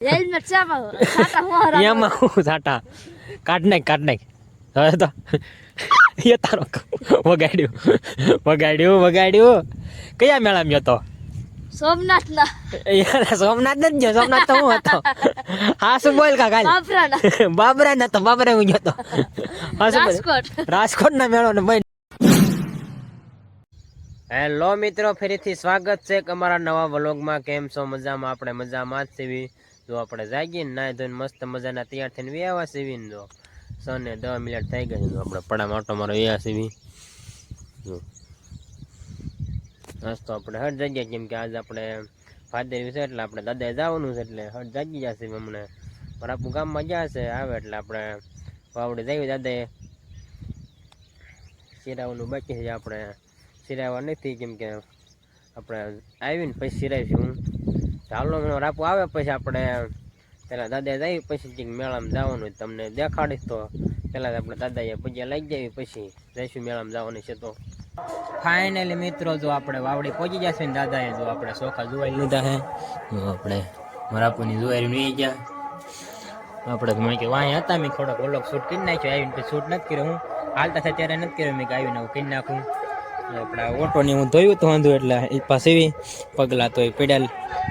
એમાં હું સાટા કાઢ નાખ હવે તો એ તારો વગાડ્યું કયા મેળામાં ગયો તો સોમનાથ ના સોમનાથ નથી ગયો સોમનાથ તો હું હતો હા શું બોલ કા કાલ બાબરા ના તો બાબરા હું ગયો તો રાજકોટ ના મેળો ને ભાઈ. હેલો મિત્રો, ફરીથી સ્વાગત છે અમારા નવા વ્લોગમાં. કેમ છો? મજામાં? આપણે મજામાં જ સીવી. જો આપણે જાગીને નાઈ ધોઈને મસ્ત મજાના તૈયાર થઈને વ્યાવા સીવીને જો સને 10 મિનિટ થઈ ગઈ. આપણે પડામાં ઓટો મારો વ્યા સીવી જો આજ તો આપણે હટ જગ્યા, કેમ કે આજે આપણે ફાધર છે એટલે આપણે દાદાએ જવાનું છે એટલે હટ જાગી જશે. હમણાં બરાબર ગામમાં ગયા છે, આવે એટલે આપણે વાવડે જઈએ. દાદાએ શિરાવાનું બાકી છે, આપણે સિરાવા નથી, કેમ કે આપણે આવીને પછી સિરાવીશું. ચાલો રાપુ આવે પછી આપણે પેલા દાદા જઈએ, પછી કંઈક મેળામાં જવાનું હોય તમને દેખાડીશ. તો પેલા આપણે દાદાએ પગ્યા લાગી જાય પછી જઈશું મેળામાં જવાનું છે. તો ફાઇનલી મિત્રો જો આપણે વાવડી પહોંચી જશે ને દાદાએ જો આપણે ચોખા જોવાઈ લીધા છે. જો આપણે રાપુની જોવાઈ નહીં ગયા આપણે મેં કે વાંહી હતા, મેં થોડોક વ્લોગ શૂટ કરી નાખ્યો. આવીને પછી શૂટ નથી કર્યો, હું હાલતા થાય ત્યારે નથી કર્યો. મેં કે આવીને હું કરી નાખું. આપણા ઓટોની હું ધોયું હતું વાંધું એટલે એ પાસે પગલા તો પેડલ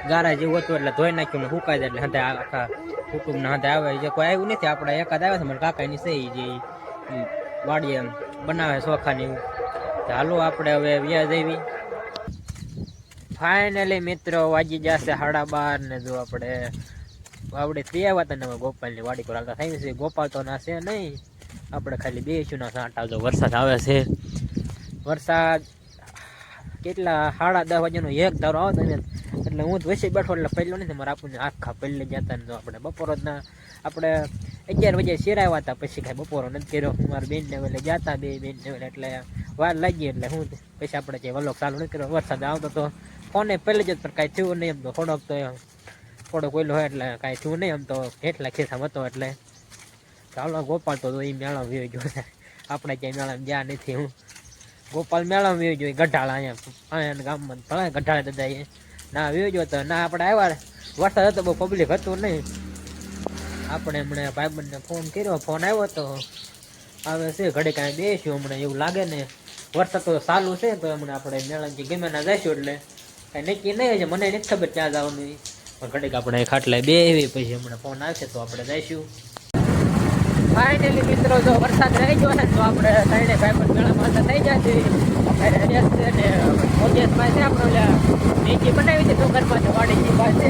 ગારા જેવું હતું એટલે ધોઈ નાખ્યું ને સુકાઈ જાય. એટલે હતા આખા કુટુંબના હતા આવે જે કોઈ આવ્યું નથી. આપણે એકાદ આવે છે મારા કાકાની સહી જે વાડી એમ બનાવે ચોખાની. હાલો આપણે હવે વ્યાજ આવી. ફાઇનલી મિત્રો વાગી જશે 12:30 ને જો આપણે વાવડે થી આવ્યા હતા ને હવે ગોપાલની વાડી પર હાલતા થઈ છે. ગોપાલ તો ના છે નહીં, આપણે ખાલી બેસીશું ના સાંટા. જો વરસાદ આવે છે, વરસાદ કેટલા 10:30 વાગ્યાનો એક ધારો આવતો ને એટલે હું જ વચ્ચે બેઠો એટલે પહેલો નથી. મારા આપણને આખા પહેલે જતા ને આપણે બપોરના આપણે 11 વાગે શેરાવ્યા હતા. પછી કાંઈ બપોરો નથી કર્યો. હું મારા બેનને વેલે જતા, બે બેનને વેલે એટલે વાર લાગી. એટલે હું પછી આપણે જે વલોક ચાલુ નથી કર્યો. વરસાદ આવતો તો ફોને પહેલે જ પણ કાંઈ થયું નહીં. એમ તો થોડોક ઓઈલો હોય એટલે કાંઈ થયું નહીં. એમ તો કેટલા ખિસ્સામાં હતો એટલે ચાલો ગોપાલ તો એ મેળા વ્યો ગયો. આપણે ક્યાંય મેળામાં ગયા નથી. હું ગોપાલ મેળામાં વ્યો જોઈએ ગઢાળા અહીંયા ગામમાં ભણાય ગઢાળા દાદા ના વ્યો ગયો તો ના આપણે આવ્યા. વરસાદ હતો, બહુ પબ્લિક હતું નહીં. આપણે હમણાં ભાઈબંધને ફોન કર્યો, ફોન આવ્યો તો આવે છે ઘડી કાંઈ બેસ્યું. હમણાં એવું લાગે ને વરસાદ તો ચાલુ છે તો હમણાં આપણે મેળામાં ગમે ના જઈશું એટલે કાંઈ નક્કી નહીં છે. મને નથી ખબર ત્યાં જવાનું પણ ઘડીક આપણે ખાટલા બે એવી પછી હમણાં ફોન આવશે તો આપણે જઈશું. ફાઇનલી મિત્રો જો વરસાદ રહી ગયો ને તો આપણે ત્રણે ભાઈબંધ મેળામાં થઈ જશે. ઓજેસમાં છે આપણે મેગી બનાવી હતી ડુંગરમાં વાડીની પાસે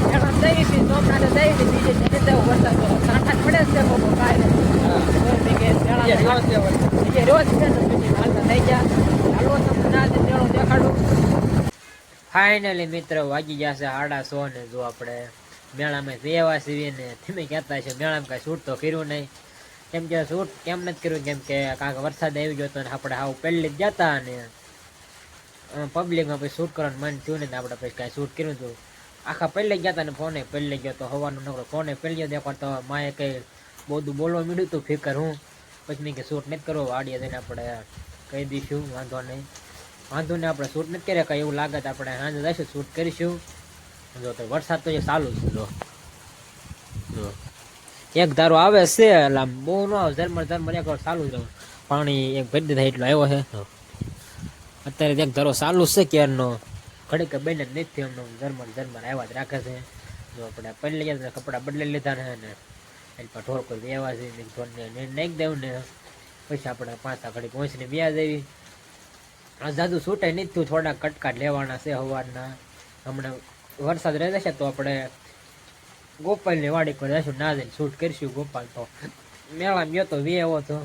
મેળામાં જઈ હતી. સોમનાથ જઈ હતી બીજે જઈને વરસાદ સાંઠા પડે છે બહુ કાંઈ બીજે રોજ છે ને બીજી હાલતા થઈ ગયા. હાલો તમને ના મેળો દેખાડું. ફાઇનલી મિત્રો વાગી ગયા છે 6:30 ને જો આપણે મેળામાં રહેવા સીવીને તમે કહેતા છે મેળામાં કાંઈ શૂટ તો કર્યું નહીં. કેમ કે શૂટ કેમ નથી કર્યું, કેમ કે કાંઈક વરસાદ આવી ગયો હતો ને આપણે હાવ પહેલી જ જતા અને પબ્લિકમાં પછી શૂટ કરવાનું મન થયું ને આપણે પછી કાંઈ શૂટ કર્યું હતું. આખા પહેલી જ જતા ને ફોને પહેલી ગયો તો હવાનો નકરો ફોને પહેલી દેખાડતો માએ કંઈ બધું બોલવા મળ્યું હતું ફિકર. હું પછી મેં કે શૂટ નથી કરવો, વાડીએ જઈને આપણે કહી દઈશું વાંધો નહીં આપણે શૂટ નથી કર્યા. કંઈ એવું લાગે તો આપણે સાંજે જઈશું શૂટ કરીશું. જો તો વરસાદ તો ચાલુ છે, જો એક ધારો આવે છે એટલે બહુ ન આવે, ઝરમર એક વાર ચાલુ જ પાણી એક ભરી દીધા એટલો આવ્યો છે. અત્યારે એક ધારો ચાલુ છે ક્યારનો, ઘડીક બેન જ નથી એમનો ઝરમર આવ્યા જ રાખે છે. જો આપણે પહેલી ગયા કપડાં બદલી લીધા ને એટલે ઢોર કોઈ વ્યવા છે ઢોરને નાખી દેવું ને પછી આપણે પાછા ઘડી પહોંચીને વ્યા જેવી. આ જાદુ છૂટાય નથી થયું, થોડા કટકાટ લેવાના છે સવારના. હમણાં વરસાદ રહે જશે તો આપણે ગોપાલની વાડી પર જઈશું, ના જઈને શૂટ કરીશું. ગોપાલ તો મેળામાં ગયો તો વેવો તો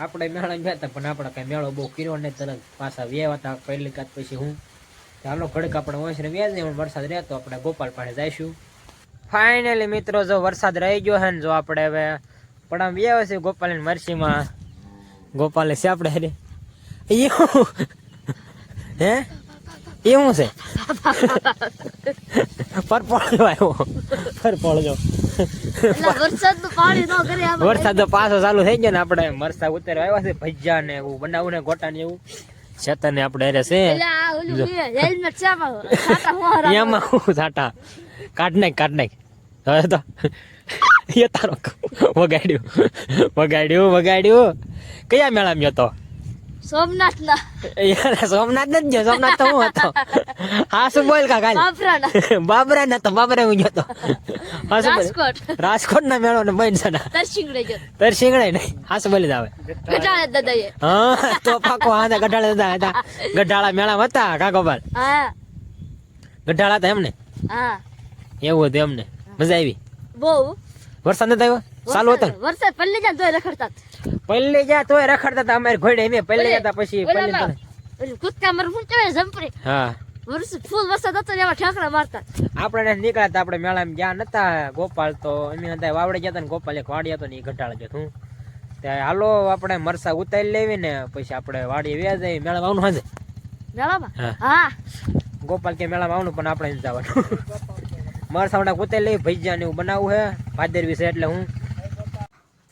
આપણે મેળામાં ગયા હતા પણ આપણે કાંઈ મેળો બહુ કર્યો નહીં. તરત પાછા વેવા હતા પહેલી કાત પછી હું ચાલો ઘડીક આપણે વંશને વ્યાજ નહીં. વરસાદ રહે તો આપણે ગોપાલ પાસે જઈશું. ફાઇનલી મિત્રો જો વરસાદ રહી ગયો છે ને જો આપણે હવે પણ વ્યાવ છે ગોપાલની મરસીમાં. ગોપાલે છે આપણે હે એવું છે વરસાદ તો પાછો ચાલુ થઈ ગયો ને આપણે મરસા ઉતારવા આવ્યા છે. ભજીયા ને એવું બનાવું ને ગોટા ને એવું છેતર ને આપણે અરે છે એમાં સાટા કાઢ નાખ હવે તો એ તારો વગાડ્યું કયા મેળામાં ગયો તો સોમનાથના સોમનાથ નથી ગયો સોમનાથ તો હું હતો હા શું બોલ કા કાલ બાબરા હું ગયો તો રાજકોટ ના મેળો ને બનસાના તરસિંગડે નહીં હા શું બોલી આવે હા તો પાકો હા ગઢાળા હતા ગઢાળા મેળા હતા કાકોબાલ ગઢાળા હતા એમને એવું હતું એમને મજા આવી બહુ વરસાદ નથી આવ્યો ચાલુ હતો વરસાદ પલ્લી જાય તોય રખડતા તોય રખડતા હતા અમારે ઘોડે એમ પહેલે જતા પછી કૂદકા માર હું ચવે જંપરી હા ફૂલ વરસાદ હતો ને એમાં ઠાકડા મારતા આપણે નીકળ્યા હતા આપણે મેળામાં ગયા નતા ગોપાલ તો એમ હતા વાવડે ગયા હતા ને ગોપાલ એક વાડી હતો ને એ ઘટાડે ગયો હું ત્યાં હાલો આપણે મરસા ઉતારી લેવી ને પછી આપણે વાડીએ વ્યા જઈએ મેળામાં આવવાનું હાજે મેળામાં હા ગોપાલ કે મેળામાં આવવાનું પણ આપણે જવાનું મરસા ઉતારી લેવી ભજીયા ને એવું બનાવવું હે ભાદરવી છે એટલે હું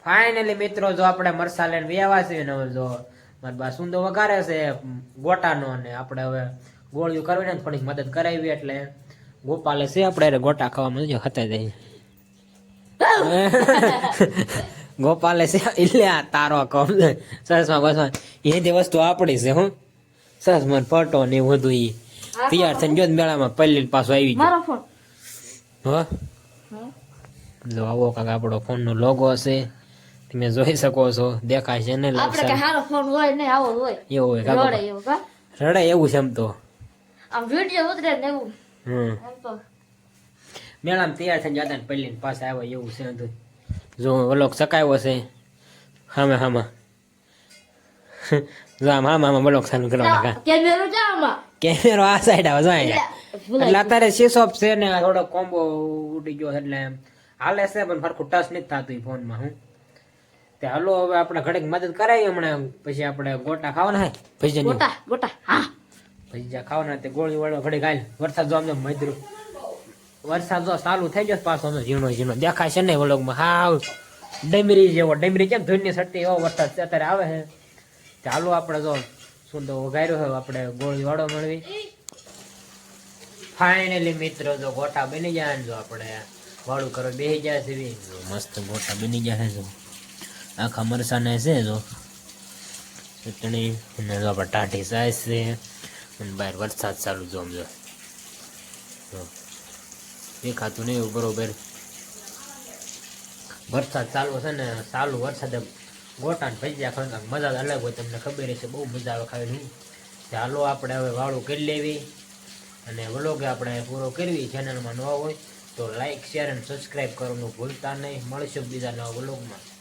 ફાઇનલી મિત્રો જો આપણે મરસા લઈને વ્યાવા છે ને હવે જો મારા બા સુંદો વગાડે છે ગોટાનો ને આપણે હવે ગોળિયું કરવી ને થોડીક મદદ કરાવી એટલે ગોપાલે છે આપણે ગોટા ખાવામાં જો હતા જાય ગોપાલે છે એટલે તારો કમ સરસમાં બસમાં એ જે વસ્તુ આપણી છે હું સરસ મને ફોટો ને એવું બધું એ તૈયાર થઈને જો મેળામાં પહેલી પાછો આવી ગયો ફોન જો આવો કાંક આપણો ફોનનો લોગો હશે તમે જોઈ શકો છો દેખાય છે ને આપણે કે હારો ફોન હોય ને આવો હોય એવું હોય કાકા રડે એવું કા રડે એવું છે એમ તો આમ વિડિયો ઉતરે ને એવું એમ તો મેળામાં તૈયાર થઈને જતા ને પહેલી પાસે આવે એવું છે બધું જો ઓલોક ચકાવ્યો છે હામાં જો આમ હામાં બ્લોક ચાલુ કરવાના કેમેરો જામાં કેમેરો આ સાઈડ આવે જાય એટલે અત્યારે શીશોપ છે ને થોડો કોમ્બો ઉડી ગયો એટલે હાલે છે પણ ફરખું ટચ નથી થતું ફોનમાં હું તે હાલો હવે આપણે ઘડીક મદદ કરાવી હમણાં પછી આપણે ગોટા ખાવાના હે ભજીયા ગોટા હા ભજીયા ખાવાના તે ગોળી વાળો ઘડીક હાલ વરસાદ જો આમ મધરું વરસાદ જો ચાલુ થઈ ગયો પાછો ઝીણો દેખાય છે ને વ્લોગમાં હાવ ડમરી કેમ ધૂળની સટ્ટી એવો વરસાદ અત્યારે આવે છે ચાલો આપણે જો સુંદર વગાડ્યો હોય આપણે ગોળી વાળો મળવી ફાઇનલી મિત્રો જો ગોટા બની જાય જો આપણે વાળું કરો બેસી જાય છે મસ્ત ગોટા બની જાય છે આખા મરસાને છે જો ચટણી અને જો આપણે ટાઢી સાઈઝ છે અને બહાર વરસાદ ચાલુ જો સમજો દેખાતું નહીં એવું બરોબર વરસાદ ચાલુ છે ને ચાલુ વરસાદે ગોટા ને ભજીયા ખાવાનું મજા અલગ હોય તમને ખબર હશે બહુ મજા આવે ખાવાની ચાલો આપણે હવે વાળું કરી લેવી અને વ્લોગ આપણે પૂરો કરવી ચેનલમાં ન હોય તો લાઈક શેર અને સબસ્ક્રાઈબ કરવાનું ભૂલતા નહીં મળશું બીજા નવા વ્લોગમાં